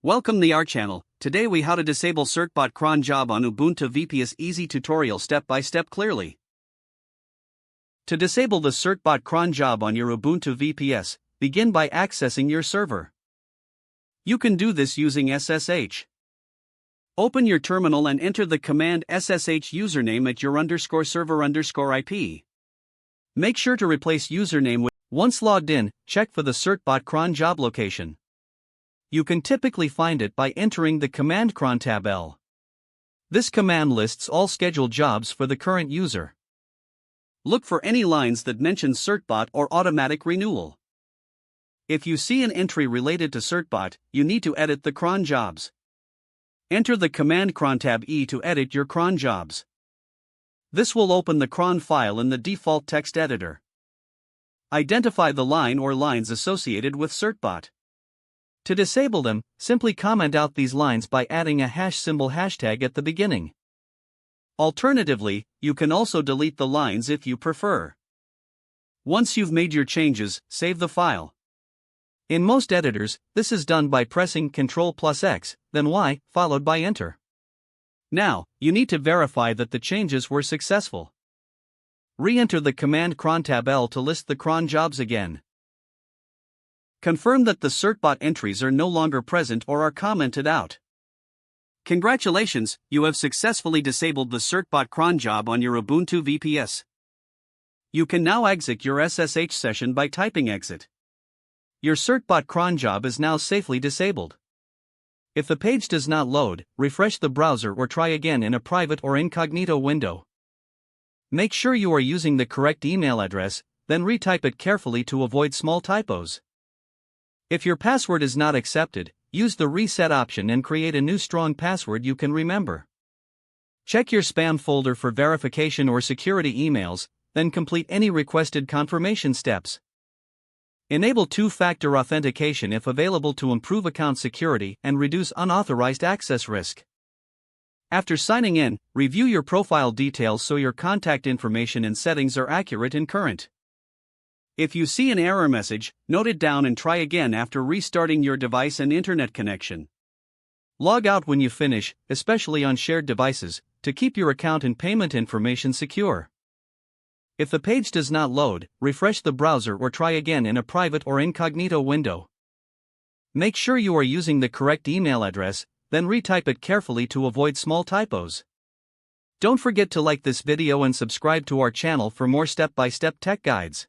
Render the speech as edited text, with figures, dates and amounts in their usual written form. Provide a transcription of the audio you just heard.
Welcome to our channel. Today we how to disable Certbot cron job on Ubuntu VPS. Easy tutorial step by step clearly. To disable the Certbot cron job on your Ubuntu VPS, begin by accessing your server. You can do this using SSH. Open your terminal and enter the command SSH username at your _server_IP. Make sure to replace username with. Once logged in, check for the Certbot cron job location. You can typically find it by entering the command cron tab L. This command lists all scheduled jobs for the current user. Look for any lines that mention Certbot or automatic renewal. If you see an entry related to Certbot, you need to edit the cron jobs. Enter the command cron tab E to edit your cron jobs. This will open the cron file in the default text editor. Identify the line or lines associated with Certbot. To disable them, simply comment out these lines by adding a #hashtag at the beginning. Alternatively, you can also delete the lines if you prefer. Once you've made your changes, save the file. In most editors, this is done by pressing Ctrl+X, then Y, followed by Enter. Now, you need to verify that the changes were successful. Re-enter the command cron tab L to list the cron jobs again. Confirm that the Certbot entries are no longer present or are commented out. Congratulations, you have successfully disabled the Certbot cron job on your Ubuntu VPS. You can now exit your SSH session by typing exit. Your Certbot cron job is now safely disabled. If the page does not load, refresh the browser or try again in a private or incognito window. Make sure you are using the correct email address, then retype it carefully to avoid small typos. If your password is not accepted, use the reset option and create a new strong password you can remember. Check your spam folder for verification or security emails, then complete any requested confirmation steps. Enable two-factor authentication if available to improve account security and reduce unauthorized access risk. After signing in, review your profile details so your contact information and settings are accurate and current. If you see an error message, note it down and try again after restarting your device and internet connection. Log out when you finish, especially on shared devices, to keep your account and payment information secure. If the page does not load, refresh the browser or try again in a private or incognito window. Make sure you are using the correct email address, then retype it carefully to avoid small typos. Don't forget to like this video and subscribe to our channel for more step-by-step tech guides.